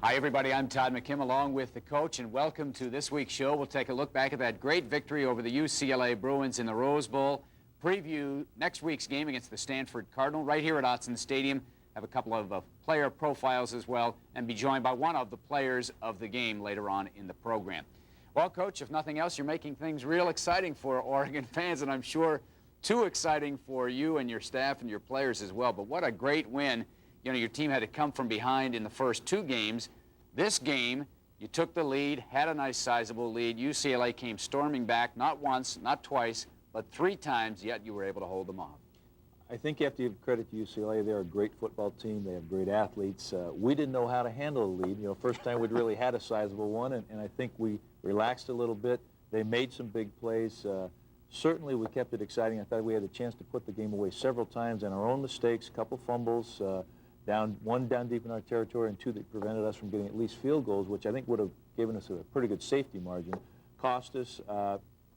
Hi, everybody. I'm Todd McKim, along with the coach, and welcome to this week's show. We'll take a look back at that great victory over the UCLA Bruins in the Rose Bowl, preview next week's game against the Stanford Cardinal right here at Autzen Stadium, have a couple of player profiles as well, and be joined by one of the players of the game later on in the program. Well, Coach, if nothing else, you're making things real exciting for Oregon fans, and I'm sure too exciting for you and your staff and your players as well. But what a great win. You know, your team had to come from behind in the first two games. This game, you took the lead, had a nice sizable lead. UCLA came storming back, not once, not twice, but three times, yet you were able to hold them off. I think you have to give credit to UCLA. They're a great football team. They have great athletes. We didn't know how to handle a lead. You know, first time we'd really had a sizable one, and I think we relaxed a little bit. They made some big plays. Certainly, we kept it exciting. I thought we had a chance to put the game away several times, and our own mistakes, a couple fumbles, one down deep in our territory, and two that prevented us from getting at least field goals, which I think would have given us a pretty good safety margin. Cost us.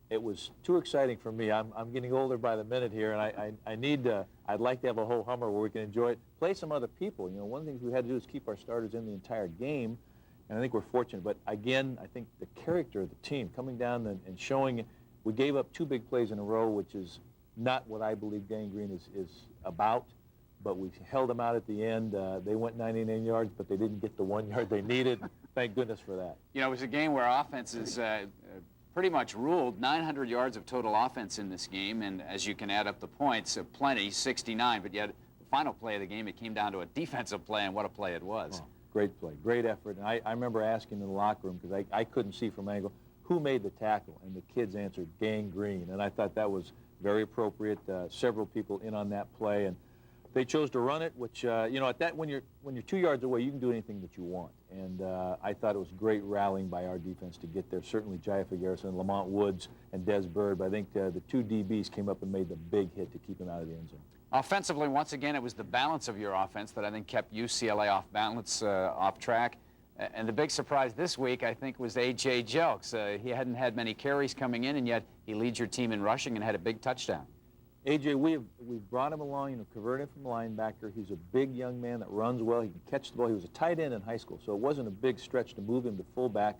It was too exciting for me. I'm getting older by the minute here, and I'd like to have a whole Hummer where we can enjoy it. Play some other people. You know, one of the things we had to do is keep our starters in the entire game, and I think we're fortunate. But again, I think the character of the team coming down and showing. We gave up two big plays in a row, which is not what I believe Gang Green is about. But we held them out at the end. They went 99 yards, but they didn't get the 1 yard they needed. Thank goodness for that. You know, it was a game where offenses pretty much ruled. 900 yards of total offense in this game, and as you can add up the points, plenty, 69. But yet, the final play of the game, it came down to a defensive play, and what a play it was. Oh, great play, great effort. And I remember asking in the locker room, because I couldn't see from angle, who made the tackle? And the kids answered, Gang Green. And I thought that was very appropriate. Several people in on that play, and they chose to run it, which, you know, at that, when you're 2 yards away, you can do anything that you want. And I thought it was great rallying by our defense to get there. Certainly Jaifa Garrison, Lamont Woods, and Des Bird. But I think the two DBs came up and made the big hit to keep him out of the end zone. Offensively, once again, it was the balance of your offense that I think kept UCLA off balance, off track. And the big surprise this week, I think, was A.J. Jelks. He hadn't had many carries coming in, and yet he leads your team in rushing and had a big touchdown. A.J., we've brought him along, you know, converted him from linebacker. He's a big young man that runs well. He can catch the ball. He was a tight end in high school, so it wasn't a big stretch to move him to fullback.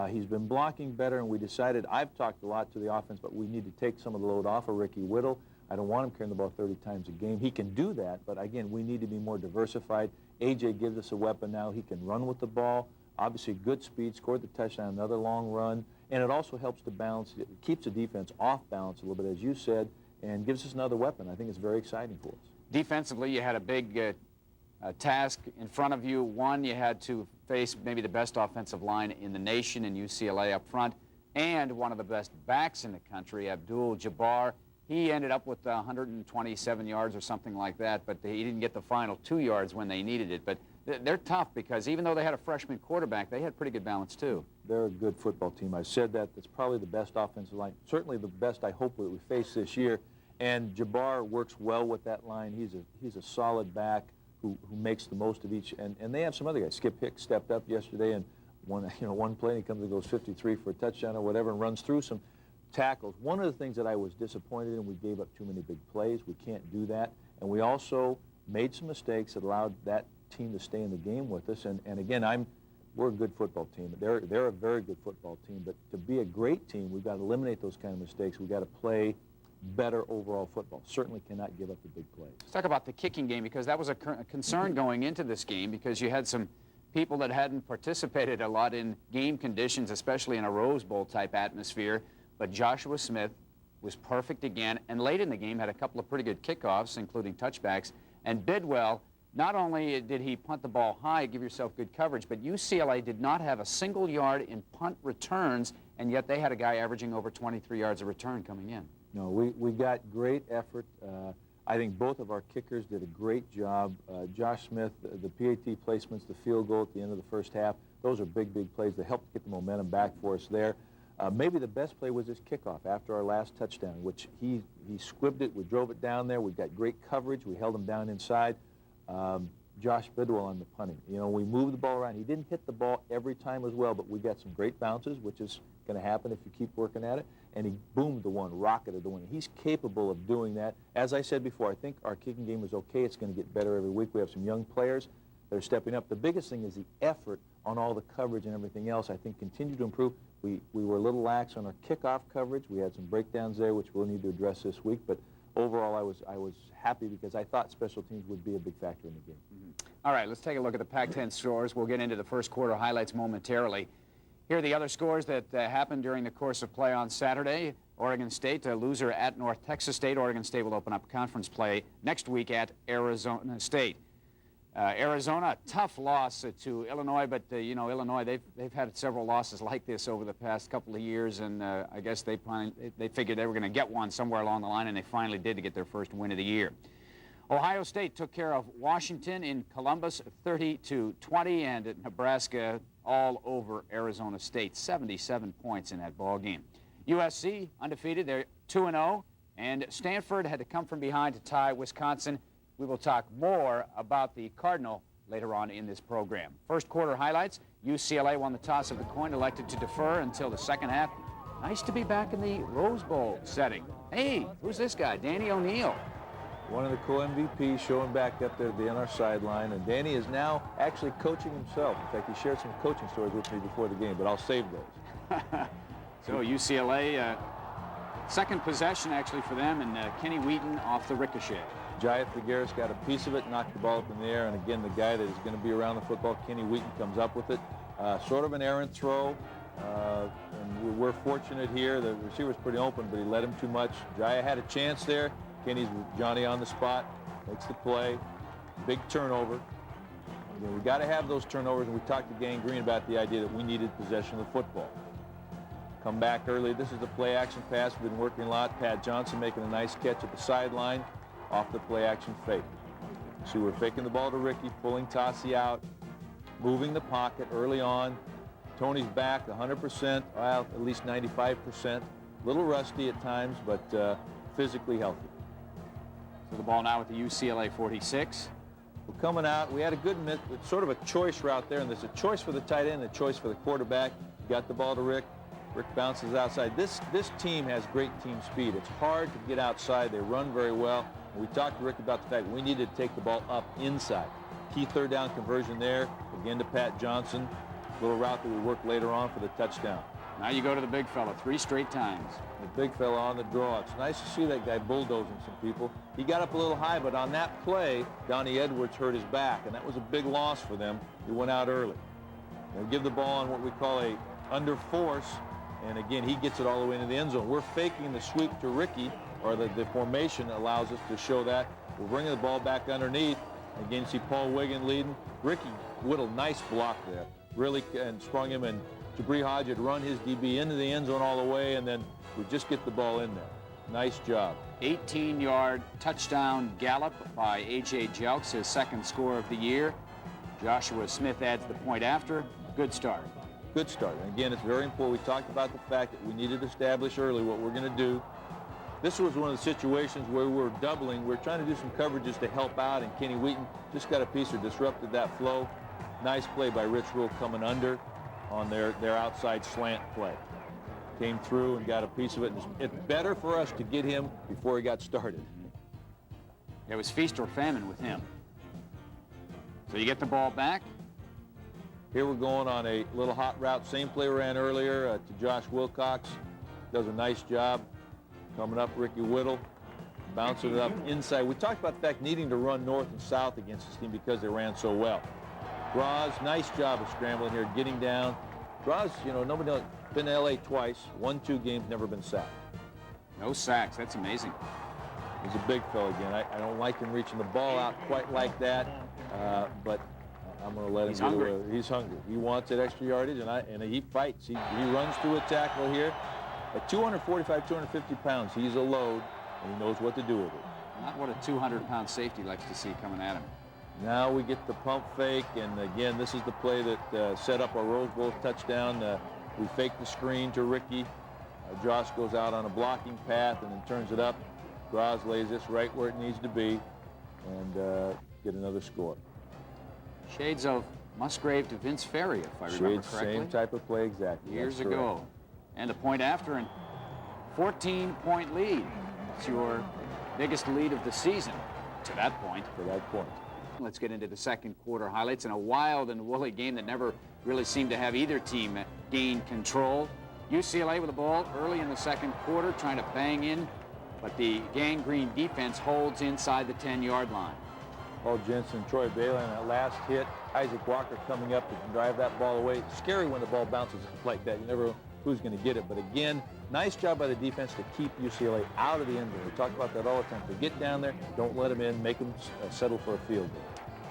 He's been blocking better, and we decided, I've talked a lot to the offense, but we need to take some of the load off of Ricky Whittle. I don't want him carrying the ball 30 times a game. He can do that, but again, we need to be more diversified. A.J. gives us a weapon now. He can run with the ball. Obviously, good speed, scored the touchdown, another long run, and it also helps to balance. It keeps the defense off balance a little bit, as you said, and gives us another weapon. I think it's very exciting for us. Defensively, you had a big task in front of you. One, you had to face maybe the best offensive line in the nation in UCLA up front, and one of the best backs in the country, Abdul-Jabbar. He ended up with 127 yards or something like that, but he didn't get the final 2 yards when they needed it. But they're tough because even though they had a freshman quarterback, they had pretty good balance too. They're a good football team. I said that. That's probably the best offensive line, certainly the best I hope that we face this year. And Jabbar works well with that line. He's a solid back who makes the most of each. And they have some other guys. Skip Hicks stepped up yesterday, and one play, he comes and goes 53 for a touchdown or whatever, and runs through some tackles. One of the things that I was disappointed in, we gave up too many big plays. We can't do that. And we also made some mistakes that allowed that team to stay in the game with us. And again, we're a good football team. They're a very good football team. But to be a great team, we've got to eliminate those kind of mistakes. We've got to play better overall football. Certainly cannot give up the big plays. Let's talk about the kicking game, because that was a concern going into this game, because you had some people that hadn't participated a lot in game conditions, especially in a Rose Bowl type atmosphere. But Joshua Smith was perfect again, and late in the game had a couple of pretty good kickoffs, including touchbacks. And Bidwell, not only did he punt the ball high, give yourself good coverage, but UCLA did not have a single yard in punt returns, and yet they had a guy averaging over 23 yards a return coming in. No, we got great effort. I think both of our kickers did a great job. Josh Smith, the PAT placements, the field goal at the end of the first half, those are big, big plays that helped get the momentum back for us there. Maybe the best play was his kickoff after our last touchdown, which he squibbed it. We drove it down there. We got great coverage. We held him down inside. Josh Bidwell on the punting. You know, we moved the ball around. He didn't hit the ball every time as well, but we got some great bounces, which is going to happen if you keep working at it. And he boomed the one, rocketed the one. He's capable of doing that. As I said before, I think our kicking game is okay. It's going to get better every week. We have some young players. that are stepping up. The biggest thing is the effort on all the coverage and everything else, I think, continue to improve. We were a little lax on our kickoff coverage. We had some breakdowns there, which we'll need to address this week. But overall, I was happy because I thought special teams would be a big factor in the game. All right, let's take a look at the Pac-10 scores. We'll get into the first quarter highlights momentarily. Here are the other scores that happened during the course of play on Saturday. Oregon State, a loser at North Texas State. Oregon State will open up conference play next week at Arizona State. Arizona, tough loss to Illinois, but you know, Illinois, they've had several losses like this over the past couple of years, and I guess they figured they were going to get one somewhere along the line, and they finally did to get their first win of the year. Ohio State took care of Washington in Columbus 30-20, and at Nebraska all over Arizona State, 77 points in that ball game. USC undefeated, they're 2-0, and Stanford had to come from behind to tie Wisconsin. We will talk more about the Cardinal later on in this program. First quarter highlights. UCLA won the toss of the coin, elected to defer until the second half. Nice to be back in the Rose Bowl setting. Hey, who's this guy? Danny O'Neill. One of the co-MVPs showing back up there on our sideline, and Danny is now actually coaching himself. In fact, he shared some coaching stories with me before the game, but I'll save those. So UCLA, second possession actually for them, and Kenny Wheaton off the ricochet. Jaya Figueres got a piece of it, knocked the ball up in the air, and again, the guy that is going to be around the football, Kenny Wheaton, comes up with it. Sort of an errant throw, and we're fortunate here. The receiver's pretty open, but he led him too much. Jaya had a chance there. Kenny's Johnny on the spot, makes the play. Big turnover. Again, we got to have those turnovers, and we talked to Gang Green about the idea that we needed possession of the football. Come back early. This is the play-action pass. We've been working a lot. Pat Johnson making a nice catch at the sideline off the play-action fake. So we're faking the ball to Ricky, pulling Tassi out, moving the pocket early on. Tony's back 100%, well, at least 95%. A little rusty at times, but physically healthy. So the ball now with the UCLA 46. We're coming out. We had a good sort of a choice route there, and there's a choice for the tight end, a choice for the quarterback. Got the ball to Rick. Rick bounces outside. This team has great team speed. It's hard to get outside. They run very well. And we talked to Rick about the fact we needed to take the ball up inside. Key third down conversion there. Again to Pat Johnson. Little route that we worked later on for the touchdown. Now you go to the big fella 3 straight times. The big fella on the draw. It's nice to see that guy bulldozing some people. He got up a little high, but on that play, Donnie Edwards hurt his back, and that was a big loss for them. He went out early. They give the ball on what we call a under force, and again, he gets it all the way into the end zone. We're faking the sweep to Ricky, or the formation allows us to show that. We're bringing the ball back underneath. Again, see Paul Wiggin leading. Ricky Whittle, nice block there. Really, and sprung him, and Jabri Hodge had run his DB into the end zone all the way, and then we just get the ball in there. Nice job. 18-yard touchdown gallop by A.J. Jelks, his second score of the year. Joshua Smith adds the point after. Good start. Good start. And again, it's very important. We talked about the fact that we needed to establish early what we're going to do. This was one of the situations where we were doubling. We were trying to do some coverages to help out, and Kenny Wheaton just got a piece or disrupted that flow. Nice play by Rich Rule coming under on their outside slant play. Came through and got a piece of it. It's better for us to get him before he got started. It was feast or famine with him. So you get the ball back. Here we're going on a little hot route. Same play we ran earlier to Josh Wilcox. Does a nice job. Coming up, Ricky Whittle. Bouncing it up inside. We talked about the fact needing to run north and south against this team because they ran so well. Graz, nice job of scrambling here, getting down. Graz, you know, nobody knows, been to L.A. twice, won 2 games, never been sacked. No sacks, that's amazing. He's a big fellow again. I don't like him reaching the ball out quite like that, but I'm going to let him get away. He's hungry. He wants that extra yardage, and he fights. He runs through a tackle here. At 245, 250 pounds, he's a load, and he knows what to do with it. Not what a 200-pound safety likes to see coming at him. Now we get the pump fake, and again, this is the play that set up our Rose Bowl touchdown. We fake the screen to Ricky. Josh goes out on a blocking path and then turns it up. Graz lays this right where it needs to be and get another score. Shades of Musgrave to Vince Ferry, if I remember correctly. Same type of play, exactly. Years ago. And a point after, and 14-point lead. It's your biggest lead of the season to that point. To that point. Let's get into the second quarter highlights in a wild and woolly game that never really seemed to have either team gain control. UCLA with the ball early in the second quarter, trying to bang in, but the gangrene defense holds inside the 10-yard line. Paul Jensen, Troy Bailey on that last hit. Isaac Walker coming up to drive that ball away. Scary when the ball bounces like that. You never know who's going to get it. But again, nice job by the defense to keep UCLA out of the end zone. We talk about that all the time. If they get down there, don't let them in. Make them settle for a field goal.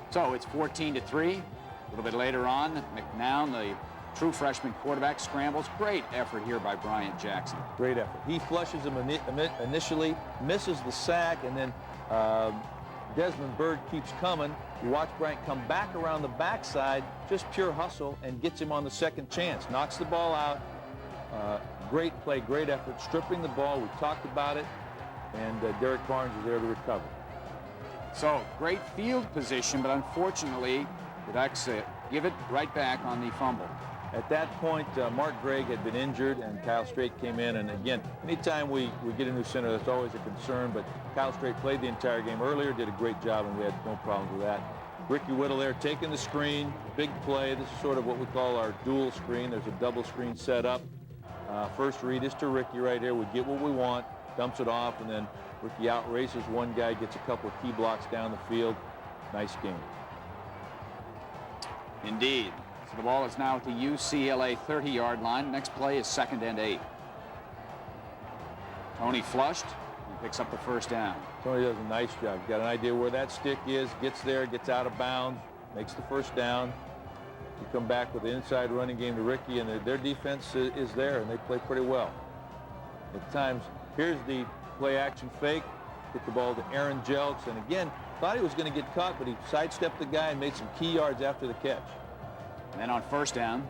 So it's 14-3. A little bit later on, McNown, the true freshman quarterback, scrambles. Great effort here by Bryant Jackson. Great effort. He flushes him initially, misses the sack, and then Desmond Bird keeps coming. You watch Bryant come back around the backside, just pure hustle, and gets him on the second chance. Knocks the ball out. Great play, great effort, stripping the ball. We talked about it, and Derek Barnes is there to recover. So, great field position, but unfortunately, the Ducks give it right back on the fumble. At that point, Mark Gregg had been injured, and Kyle Strait came in. And again, anytime we get a new center, that's always a concern. But Kyle Strait played the entire game earlier, did a great job, and we had no problems with that. Ricky Whittle there taking the screen, big play. This is sort of what we call our dual screen. There's a double screen set up. First read is to Ricky right here. We get what we want, dumps it off, and then Ricky outraces one guy, gets a couple of key blocks down the field. Nice game. Indeed. So the ball is now at the UCLA 30-yard line. Next play is 2nd and 8. Tony flushed and picks up the first down. Tony does a nice job. Got an idea where that stick is, gets there, gets out of bounds, makes the first down. You come back with the inside running game to Ricky, and their defense is there, and they play pretty well. At times, here's the play-action fake. Get the ball to Aaron Jelks, and again, thought he was going to get caught, but he sidestepped the guy and made some key yards after the catch. And then on first down.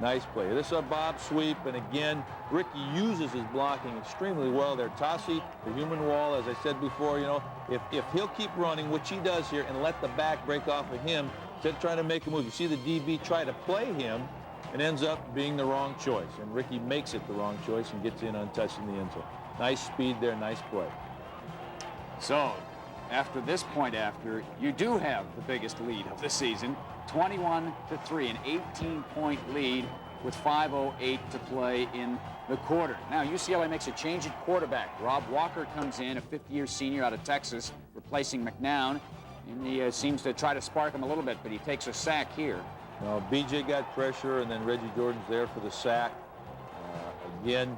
Nice play. This is a Bob sweep, and again, Ricky uses his blocking extremely well there. Tossie, the human wall, as I said before, you know, if he'll keep running, which he does here, and let the back break off of him, instead of trying to make a move. You see the DB try to play him, and ends up being the wrong choice. And Ricky makes it the wrong choice and gets in untouched in the end zone. Nice speed there, nice play. So, after this point you do have the biggest lead of the season. 21-3, an 18-point lead with 5:08 to play in the quarter. Now, UCLA makes a change at quarterback. Rob Walker comes in, a fifth-year senior out of Texas, replacing McNown. And he seems to try to spark him a little bit, but he takes a sack here. Well, BJ got pressure, and then Reggie Jordan's there for the sack. Again,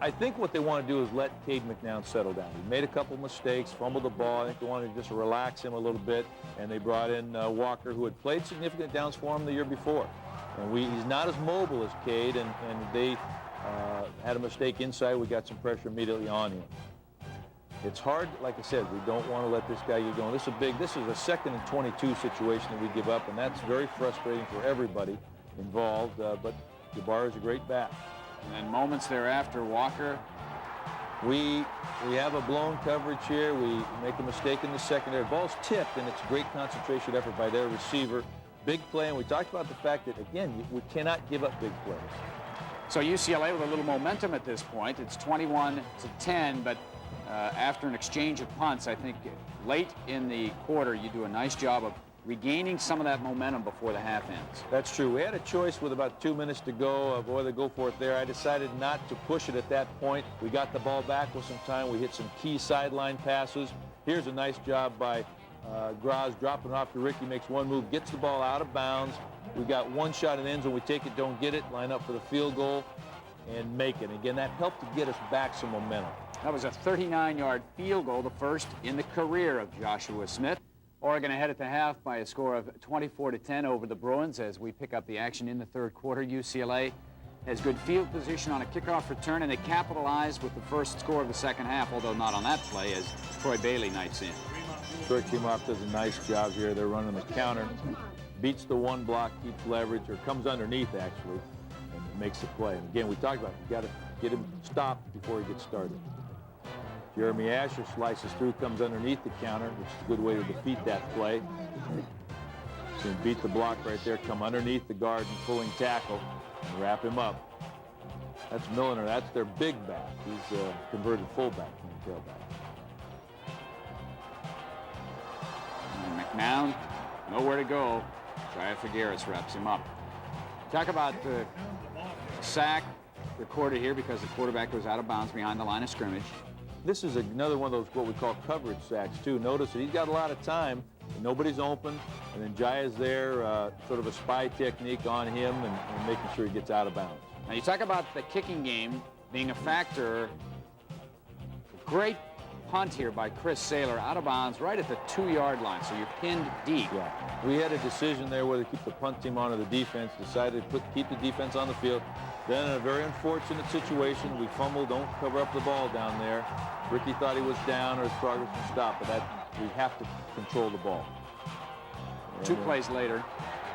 I think what they want to do is let Cade McNown settle down. He made a couple mistakes, fumbled the ball. I think they wanted to just relax him a little bit, and they brought in Walker, who had played significant downs for him the year before. And he's not as mobile as Cade, and they had a mistake inside. We got some pressure immediately on him. It's hard, like I said, we don't want to let this guy get going. This is a 2nd and 22 situation that we give up, and that's very frustrating for everybody involved, but Jabbar is a great back. And then moments thereafter, Walker. We have a blown coverage here. We make a mistake in the secondary. Ball's tipped, and it's a great concentration effort by their receiver. Big play, and we talked about the fact that, again, we cannot give up big plays. So UCLA with a little momentum at this point. It's 21-10, but after an exchange of punts, I think late in the quarter, you do a nice job of regaining some of that momentum before the half ends. That's true. We had a choice with about 2 minutes to go of whether to go for it there. I decided not to push it at that point. We got the ball back with some time. We hit some key sideline passes. Here's a nice job by Graz dropping off to Ricky, makes one move, gets the ball out of bounds. We got one shot in the end zone. We take it, don't get it, line up for the field goal, and make it. Again, that helped to get us back some momentum. That was a 39-yard field goal, the first in the career of Joshua Smith. Oregon ahead at the half by a score of 24-10 over the Bruins as we pick up the action in the third quarter. UCLA has good field position on a kickoff return, and they capitalized with the first score of the second half, although not on that play, as Troy Bailey knights in. Troy Kimoff does a nice job here. They're running the counter, beats the one block, keeps leverage, or comes underneath, actually, and makes the play. And again, we talked about you got to get him stopped before he gets started. Jeremy Asher slices through, comes underneath the counter, which is a good way to defeat that play. So beat the block right there, come underneath the guard and pulling tackle, and wrap him up. That's Milliner. That's their big back. He's a converted fullback from the tailback. McNown Nowhere to go. Jaya Figueres wraps him up. Talk about the sack recorded here because the quarterback was out of bounds behind the line of scrimmage. This is another one of those what we call coverage sacks too. Notice that he's got a lot of time, nobody's open, and then Jaya's there, sort of a spy technique on him and making sure he gets out of bounds. Now you talk about the kicking game being a factor. Great punt here by Chris Saylor, out of bounds right at the 2-yard line, so you're pinned deep. Yeah, we had a decision there whether to keep the punt team on or the defense. Decided to keep the defense on the field. Then in a very unfortunate situation, we fumbled, don't cover up the ball down there. Ricky thought he was down or his progress was stopped, but we have to control the ball. And 2 plays later.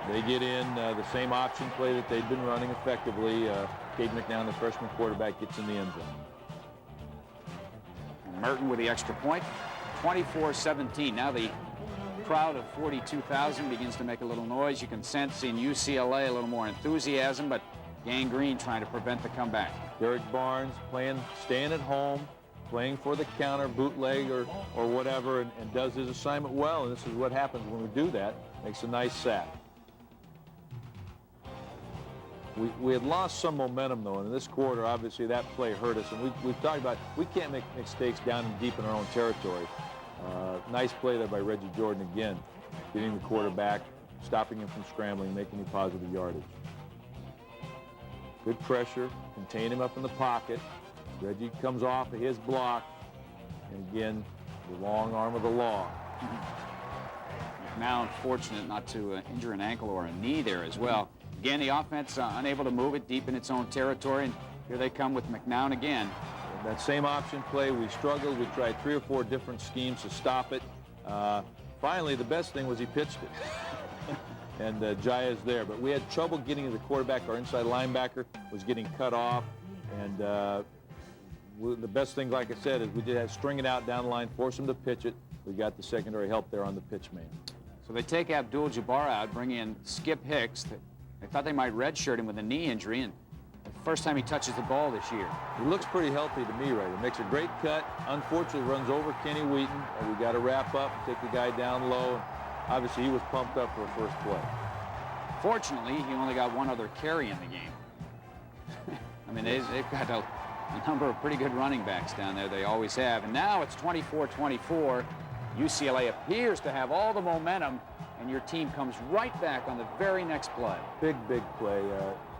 They get in the same option play that they'd been running effectively. Cade McNown, the freshman quarterback, gets in the end zone. Merton with the extra point, 24-17. Now the crowd of 42,000 begins to make a little noise. You can sense in UCLA a little more enthusiasm, but Gangrene trying to prevent the comeback. Derek Barnes staying at home, playing for the counter, bootleg or whatever, and does his assignment well. And this is what happens when we do that. Makes a nice sack. We had lost some momentum, though, and in this quarter, obviously, that play hurt us. And we've talked about we can't make mistakes down and deep in our own territory. Nice play there by Reggie Jordan again, getting the quarterback, stopping him from scrambling, making him positive yardage. Good pressure, contain him up in the pocket. Reggie comes off of his block, and again, the long arm of the law. Now, unfortunate not to injure an ankle or a knee there as well. Again, the offense unable to move it deep in its own territory, and here they come with McNown again. That same option play, we struggled. We tried 3 or 4 different schemes to stop it. Finally, the best thing was he pitched it. And Jaya's there. But we had trouble getting to the quarterback. Our inside linebacker was getting cut off. And the best thing, like I said, is we did have to string it out down the line, force him to pitch it. We got the secondary help there on the pitch man. So they take Abdul-Jabbar out, bring in Skip Hicks. They thought they might redshirt him with a knee injury, and the first time he touches the ball this year. He looks pretty healthy to me right here. Makes a great cut. Unfortunately, runs over Kenny Wheaton, and we got to wrap up, take the guy down low. Obviously, he was pumped up for a first play. Fortunately, he only got 1 other carry in the game. I mean, they've got a number of pretty good running backs down there. They always have. And now it's 24-24. UCLA appears to have all the momentum, and your team comes right back on the very next play. Big play.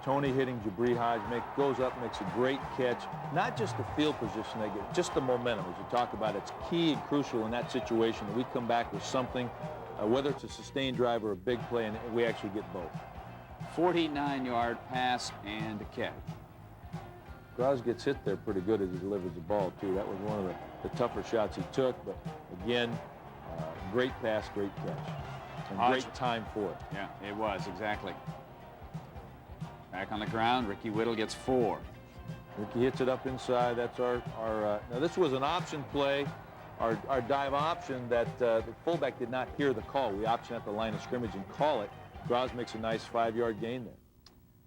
Tony hitting Jabri Hodge, goes up, makes a great catch. Not just the field position they get, just the momentum. As you talk about, it's key and crucial in that situation that we come back with something, whether it's a sustained drive or a big play, and we actually get both. 49-yard pass and a catch. Graz gets hit there pretty good as he delivers the ball, too. That was one of the tougher shots he took, but again, great pass, great catch. And great time for it. Yeah, it was, exactly. Back on the ground, Ricky Whittle gets 4. Ricky hits it up inside. That's our now this was an option play, our dive option that the fullback did not hear the call. We option at the line of scrimmage and call it. Graz makes a nice 5-yard gain there.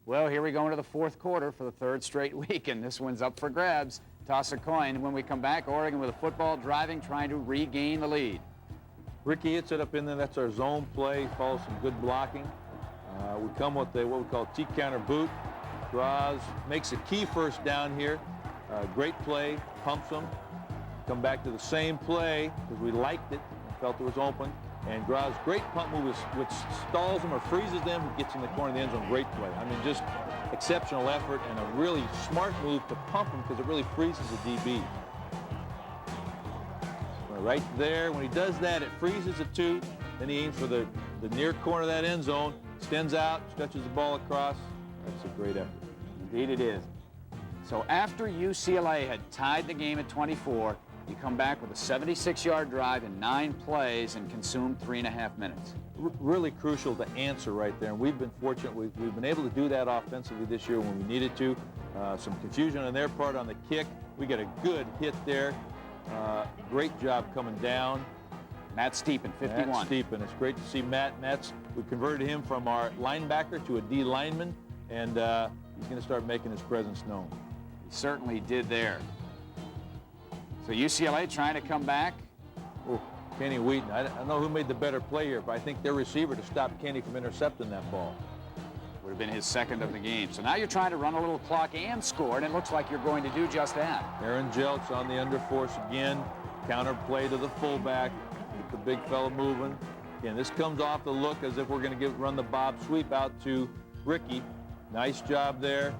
Well, here we go into the 4th quarter for the 3rd straight week, and this one's up for grabs. Toss a coin. When we come back, Oregon with a football, driving, trying to regain the lead. Ricky hits it up in there. That's our zone play. Follows some good blocking. We come with what we call T-counter boot. Graz makes a key first down here. Great play. Pumps them. Come back to the same play because we liked it and felt it was open. And Graz, great pump move which stalls them or freezes them, gets in the corner of the end zone. Great play. I mean, just exceptional effort and a really smart move to pump him because it really freezes the DB. Right there, when he does that, it freezes the 2. Then he aims for the near corner of that end zone, extends out, stretches the ball across. That's a great effort. Indeed it is. So after UCLA had tied the game at 24, you come back with a 76-yard drive in 9 plays and consumed 3.5 minutes. Really crucial to answer right there. And we've been fortunate. We've been able to do that offensively this year when we needed to. Some confusion on their part on the kick. We got a good hit there. Great job coming down. Matt Steepen, 51. Matt Steepen. It's great to see Matt. We converted him from our linebacker to a D lineman, and he's going to start making his presence known. He certainly did there. So UCLA trying to come back. Oh, Kenny Wheaton. I don't know who made the better play here, but I think their receiver to stop Kenny from intercepting that ball. Would have been his second of the game. So now you're trying to run a little clock and score, and it looks like you're going to do just that. Aaron Jeltz on the underforce again. Counter play to the fullback. Get the big fella moving. Again, this comes off the look as if we're going to run the bob sweep out to Ricky. Nice job there.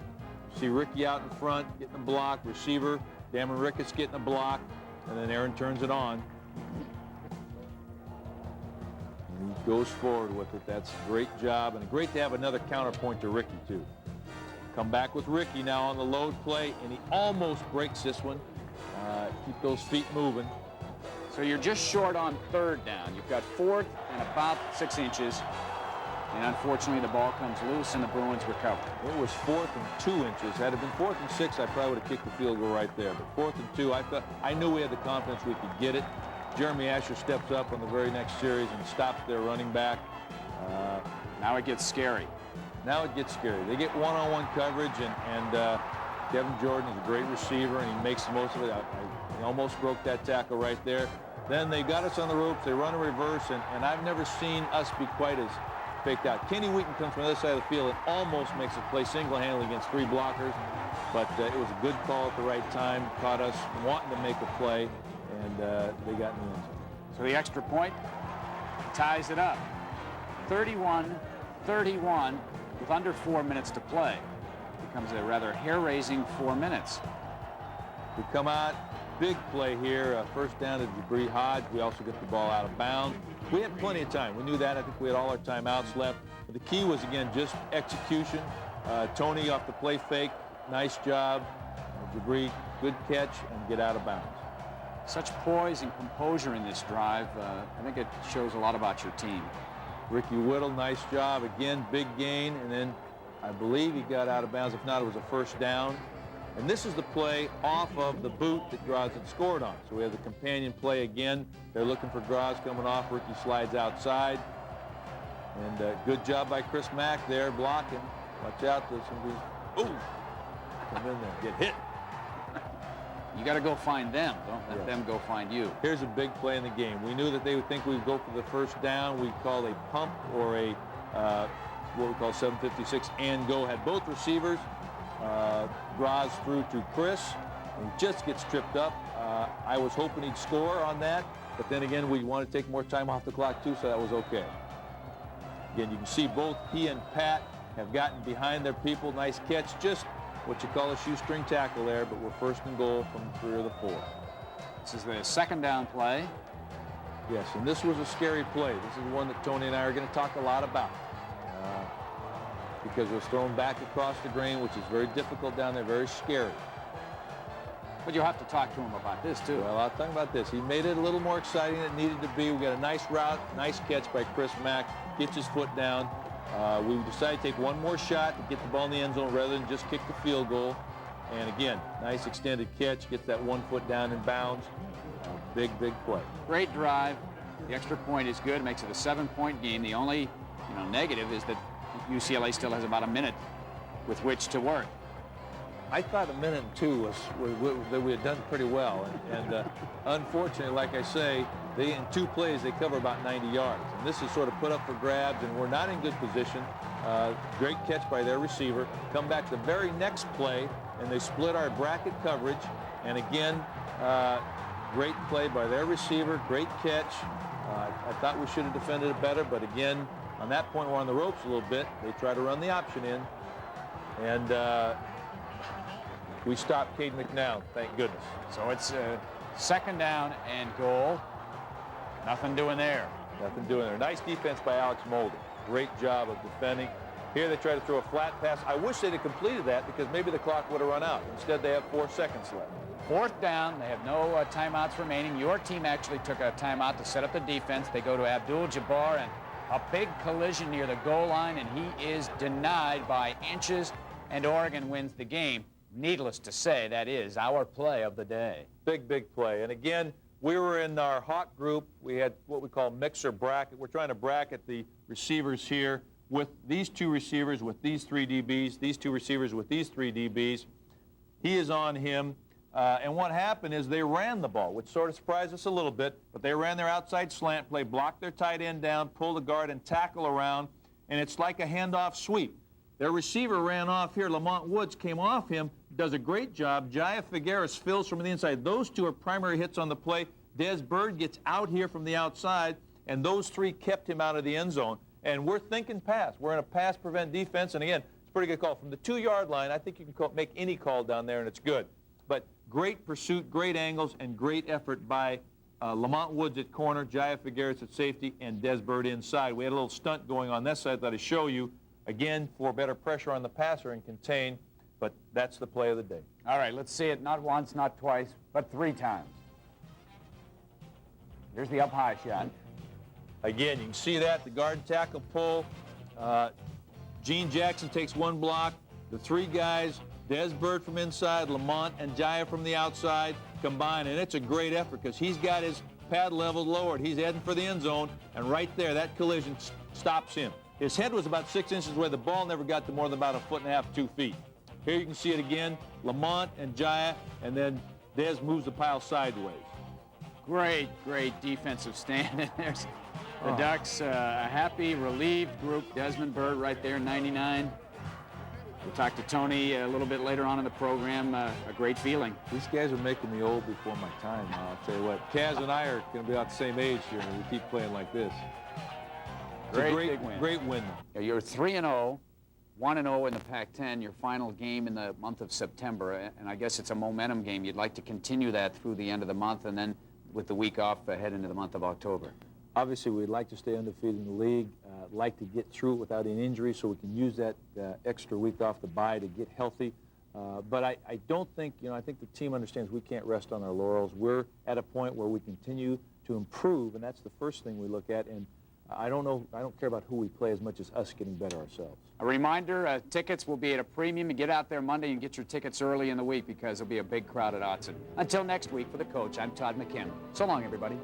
See Ricky out in front, getting a block. Receiver, Damon Ricketts getting a block. And then Aaron turns it on. And he goes forward with it. That's a great job. And great to have another counterpoint to Ricky, too. Come back with Ricky now on the load play. And he almost breaks this one. Keep those feet moving. So you're just short on third down. You've got fourth and about 6 inches. And unfortunately, the ball comes loose and the Bruins recover. It was 4th and 2 inches. Had it been 4th and 6, I probably would have kicked the field goal right there. But 4th and 2, I knew we had the confidence we could get it. Jeremy Asher steps up on the very next series and stops their running back. Now it gets scary. Now it gets scary. They get one-on-one coverage, and Kevin Jordan is a great receiver, and he makes the most of it. He almost broke that tackle right there. Then they got us on the ropes. They run a reverse, and I've never seen us be quite as faked out. Kenny Wheaton comes from the other side of the field and almost makes a play single-handedly against 3 blockers, but it was a good call at the right time. Caught us wanting to make a play, and they got in the end zone. So the extra point ties it up. 31-31 with under 4 minutes to play. Becomes a rather hair-raising 4 minutes. We come out, big play here, first down to Jabri Hodge. We also get the ball out of bounds. We had plenty of time. We knew that. I think we had all our timeouts left. But the key was, again, just execution. Tony off the play fake, nice job. Jabri, good catch, and get out of bounds. Such poise and composure in this drive. I think it shows a lot about your team. Ricky Whittle, nice job. Again, big gain, and then I believe he got out of bounds. If not, it was a first down. And this is the play off of the boot that Graz had scored on. So we have the companion play again. They're looking for Graz coming off. Ricky slides outside. And good job by Chris Mack there blocking. Watch out. There's somebody. Ooh! Come in there. Get hit. You got to go find them. Don't let them go find you. Here's a big play in the game. We knew that they would think we'd go for the first down. We called a pump or a what we call 756 and go. Had both receivers. Graz through to Chris, and he just gets tripped up. I was hoping he'd score on that, but then again, we want to take more time off the clock too, so that was okay. Again, you can see both he and Pat have gotten behind their people. Nice catch, just what you call a shoestring tackle there, but we're first and goal from the 3 or the 4. This is the second down play. Yes, and this was a scary play. This is one that Tony and I are going to talk a lot about. Because it was thrown back across the grain, which is very difficult down there, very scary. But you'll have to talk to him about this, too. Well, I'll talk about this. He made it a little more exciting than it needed to be. We got a nice route, nice catch by Chris Mack, gets his foot down. We decided to take one more shot to get the ball in the end zone rather than just kick the field goal. And again, nice extended catch, gets that 1 foot down in bounds. Big, big play. Great drive. The extra point is good, makes it a 7-point game. The only negative is that UCLA still has about a minute with which to work. I thought a minute and 2 was that we had done pretty well, and unfortunately, like I say, in 2 plays they cover about 90 yards, and this is sort of put up for grabs, and we're not in good position. Great catch by their receiver. Come back the very next play, and they split our bracket coverage, and again, great play by their receiver. Great catch. I thought we should have defended it better, but again, on that point, we're on the ropes a little bit. They try to run the option in, and we stopped Cade McNown, thank goodness. So it's second down and goal. Nothing doing there. Nothing doing there. Nice defense by Alex Mulder. Great job of defending. Here they try to throw a flat pass. I wish they'd have completed that because maybe the clock would have run out. Instead, they have 4 seconds left. Fourth down. They have no timeouts remaining. Your team actually took a timeout to set up the defense. They go to Abdul-Jabbar, and a big collision near the goal line, and he is denied by inches, and Oregon wins the game. Needless to say, that is our play of the day. Big, big play. And again, we were in our hot group. We had what we call mixer bracket. We're trying to bracket the receivers here with these 2 receivers, with these 3 DBs, these 2 receivers with these 3 DBs. He is on him. And what happened is they ran the ball, which sort of surprised us a little bit, but they ran their outside slant play, blocked their tight end down, pulled the guard, and tackle around, and it's like a handoff sweep. Their receiver ran off here. Lamont Woods came off him, does a great job. Jaya Figueres fills from the inside. Those two are primary hits on the play. Des Bird gets out here from the outside, and those three kept him out of the end zone. And we're thinking pass. We're in a pass-prevent defense, and again, it's a pretty good call. From the 2-yard line, I think you can make any call down there, and it's good. But great pursuit, great angles, and great effort by Lamont Woods at corner, Jaya Figueres at safety, and Des Bird inside. We had a little stunt going on this side that I show you, again, for better pressure on the passer and contain, but that's the play of the day. All right, let's see it not once, not twice, but 3 times. Here's the up-high shot. Again, you can see that, the guard tackle pull. Gene Jackson takes 1 block. The 3 guys, Des Bird from inside, Lamont and Jaya from the outside, combine, and it's a great effort because he's got his pad level lowered. He's heading for the end zone, and right there, that collision stops him. His head was about 6 inches away. The ball never got to more than about 1.5 feet, 2 feet. Here you can see it again, Lamont and Jaya, and then Des moves the pile sideways. Great, great defensive stand. And there's the Ducks, a happy, relieved group. Desmond Bird right there, 99. We'll talk to Tony a little bit later on in the program. A great feeling. These guys are making me old before my time. I'll tell you what, Kaz and I are going to be about the same age here, and we keep playing like this. It's a great win. Great win. Yeah, you're 3-0, 1-0 in the Pac-10, your final game in the month of September, and I guess it's a momentum game. You'd like to continue that through the end of the month, and then with the week off, head into the month of October. Obviously, we'd like to stay undefeated in the league, like to get through it without any injury so we can use that extra week off the bye to get healthy. But I don't think, I think the team understands we can't rest on our laurels. We're at a point where we continue to improve, and that's the first thing we look at. And I don't care about who we play as much as us getting better ourselves. A reminder, tickets will be at a premium. You get out there Monday and get your tickets early in the week because there'll be a big crowd at Autzen. Until next week, for the coach, I'm Todd McKim. So long, everybody.